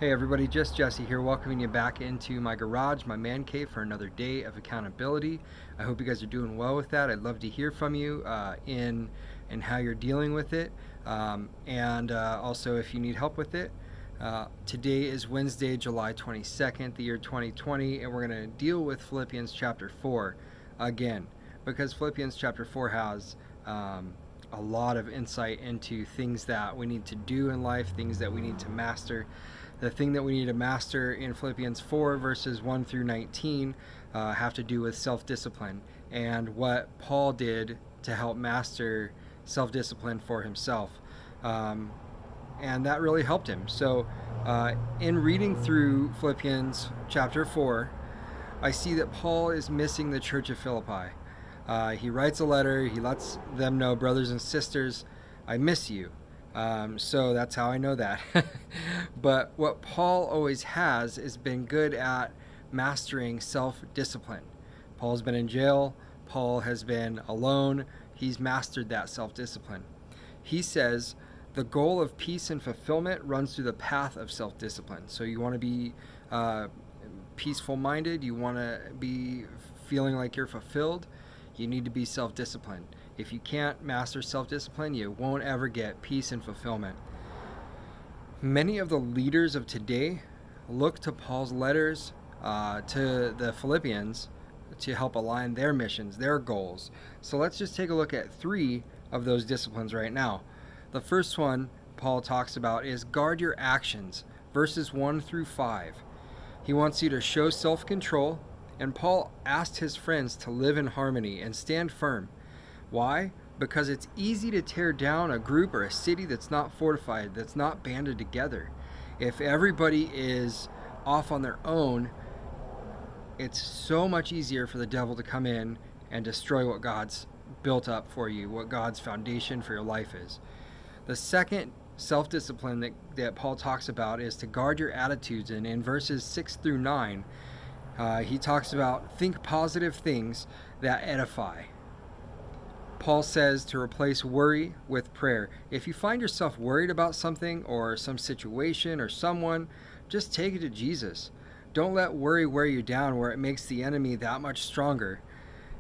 Hey everybody, just Jesse here, welcoming you back into my garage, my man cave, for another day of accountability. I hope you guys are doing well with that. I'd love to hear from you in how you're dealing with it, and also if you need help with it. Today is Wednesday, July 22nd, the year 2020, and we're going to deal with Philippians chapter 4 again, because Philippians chapter 4 has a lot of insight into things that we need to do in life, things that we need to master. The thing that we need to master in Philippians 4 verses 1 through 19 have to do with self-discipline and what Paul did to help master self-discipline for himself. And that really helped him. So in reading through Philippians chapter 4, I see that Paul is missing the church of Philippi. He writes a letter. He lets them know, brothers and sisters, I miss you. So that's how I know that. But what Paul always has is been good at mastering self-discipline. Paul's been in jail. Paul has been alone. He's mastered that self-discipline. He says the goal of peace and fulfillment runs through the path of self-discipline. So you want to be peaceful-minded. You want to be feeling like you're fulfilled. You need to be self-disciplined. If you can't master self-discipline, you won't ever get peace and fulfillment. Many of the leaders of today look to Paul's letters to the Philippians to help align their missions, their goals. So let's just take a look at 3 of those disciplines right now. The first one Paul talks about is guard your actions, verses 1 through 5. He wants you to show self-control, and Paul asked his friends to live in harmony and stand firm. Why? Because it's easy to tear down a group or a city that's not fortified, that's not banded together. If everybody is off on their own, it's so much easier for the devil to come in and destroy what God's built up for you, what God's foundation for your life is. The second self-discipline that Paul talks about is to guard your attitudes. And in verses 6 through 9, he talks about think positive things that edify. Paul says to replace worry with prayer. If you find yourself worried about something or some situation or someone, just take it to Jesus. Don't let worry wear you down where it makes the enemy that much stronger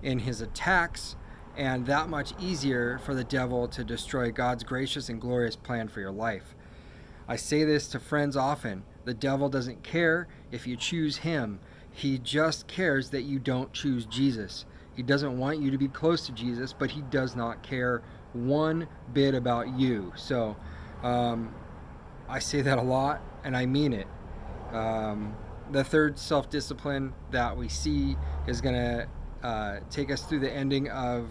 in his attacks and that much easier for the devil to destroy God's gracious and glorious plan for your life. I say this to friends often. The devil doesn't care if you choose him. He just cares that you don't choose Jesus. He doesn't want you to be close to Jesus, but he does not care one bit about you. So I say that a lot, and I mean it. The third self-discipline that we see is going to take us through the ending of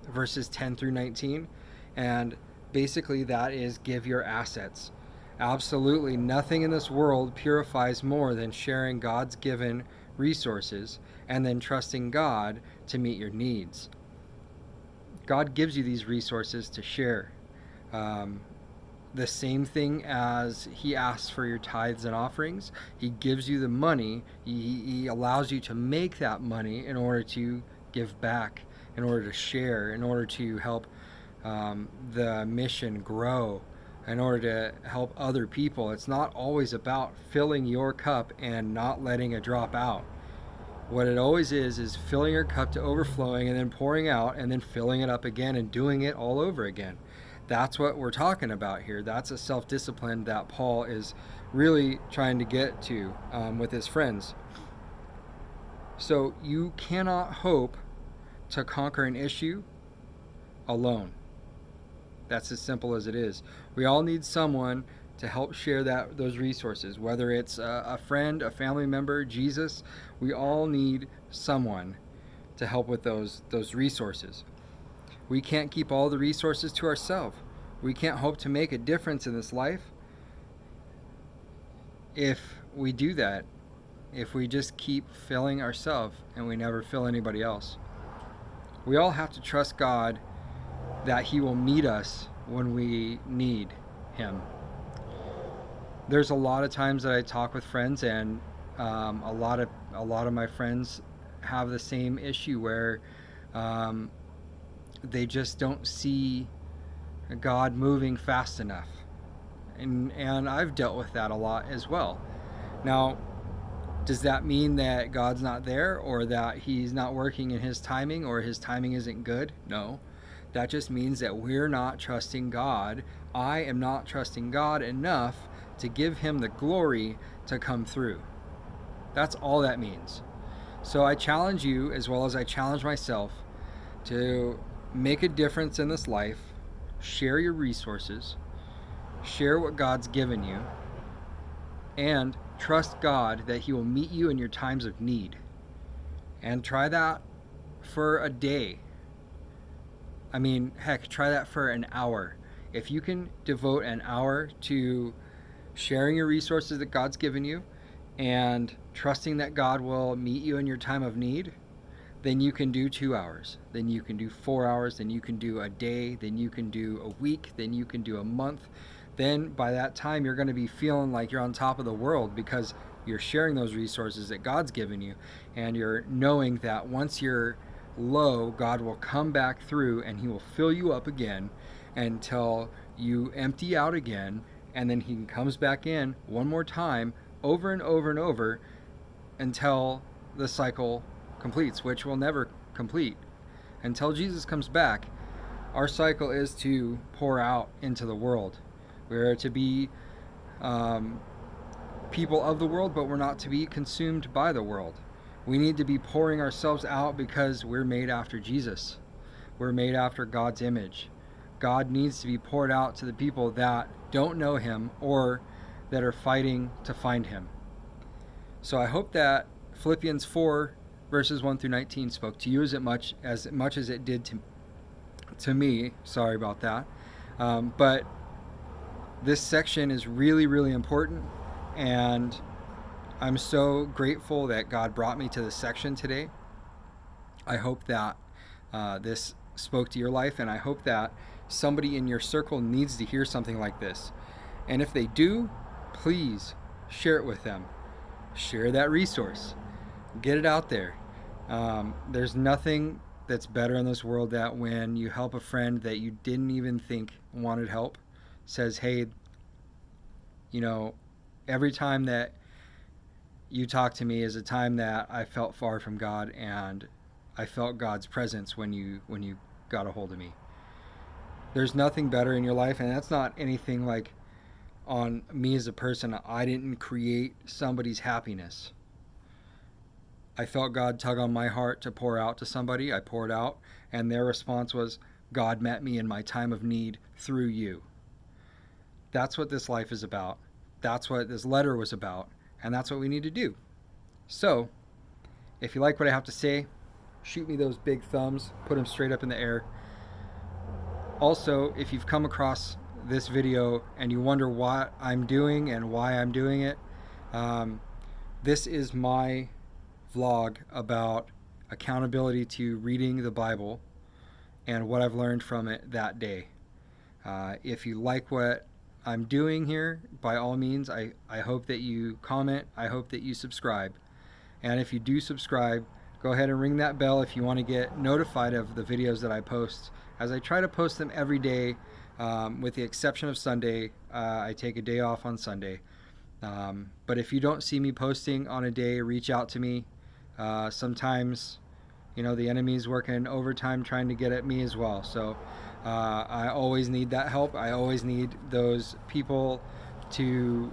verses 10 through 19. And basically that is give your assets. Absolutely nothing in this world purifies more than sharing God's given resources and then trusting God to meet your needs. God gives you these resources to share. The same thing as he asks for your tithes and offerings. He gives you the money. He allows you to make that money in order to give back, in order to share, in order to help the mission grow, in order to help other people. It's not always about filling your cup and not letting it drop out. What it always is filling your cup to overflowing and then pouring out and then filling it up again and doing it all over again. That's what we're talking about here. That's a self-discipline that Paul is really trying to get to with his friends. So you cannot hope to conquer an issue alone. That's as simple as it is. We all need someone to help share those resources, whether it's a friend, a family member, Jesus. We all need someone to help with those resources. We can't keep all the resources to ourselves. We can't hope to make a difference in this life if we do that, if we just keep filling ourselves and we never fill anybody else. We all have to trust God that he will meet us when we need him. There's a lot of times that I talk with friends, and a lot of my friends have the same issue where they just don't see God moving fast enough. And I've dealt with that a lot as well. Now, does that mean that God's not there, or that he's not working in his timing, or his timing isn't good? No. That just means that we're not trusting God. I am not trusting God enough to give him the glory to come through. That's all that means. So I challenge you, as well as I challenge myself, to make a difference in this life. Share your resources. Share what God's given you. And trust God that he will meet you in your times of need. And try that for a day. I mean, heck, try that for an hour. If you can devote an hour to sharing your resources that God's given you and trusting that God will meet you in your time of need, then you can do 2 hours. Then you can do 4 hours. Then you can do a day. Then you can do a week. Then you can do a month. Then by that time, you're going to be feeling like you're on top of the world, because you're sharing those resources that God's given you. And you're knowing that once you're low, God will come back through and he will fill you up again until you empty out again. And then he comes back in one more time, over and over and over, until the cycle completes, which will never complete. Until Jesus comes back, our cycle is to pour out into the world. We're to be people of the world, but we're not to be consumed by the world. We need to be pouring ourselves out because we're made after Jesus. We're made after God's image. God needs to be poured out to the people that don't know him or that are fighting to find him. So I hope that Philippians 4 verses 1 through 19 spoke to you as much as it did to me. Sorry about that. But this section is really, really important, and I'm so grateful that God brought me to this section today. I hope that this spoke to your life, and I hope that somebody in your circle needs to hear something like this. And if they do, please share it with them. Share that resource. Get it out there. There's nothing that's better in this world that when you help a friend that you didn't even think wanted help, says, hey, every time that you talk to me is a time that I felt far from God, and I felt God's presence when you got a hold of me. There's nothing better in your life, and that's not anything like on me as a person. I didn't create somebody's happiness. I felt God tug on my heart to pour out to somebody. I poured out, and their response was, God met me in my time of need through you. That's what this life is about. That's what this letter was about, and that's what we need to do. So, if you like what I have to say, shoot me those big thumbs, put them straight up in the air. Also, if you've come across this video and you wonder what I'm doing and why I'm doing it, this is my vlog about accountability to reading the Bible and what I've learned from it that day. If you like what I'm doing here, by all means, I hope that you comment. I hope that you subscribe. And if you do subscribe, go ahead and ring that bell if you want to get notified of the videos that I post, as I try to post them every day, with the exception of Sunday. I take a day off on Sunday. But if you don't see me posting on a day, reach out to me. Sometimes, the enemy's working overtime trying to get at me as well. So I always need that help. I always need those people to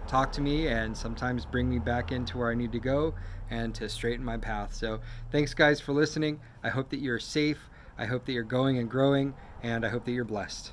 talk to me and sometimes bring me back into where I need to go and to straighten my path. So thanks, guys, for listening. I hope that you're safe. I hope that you're going and growing, and I hope that you're blessed.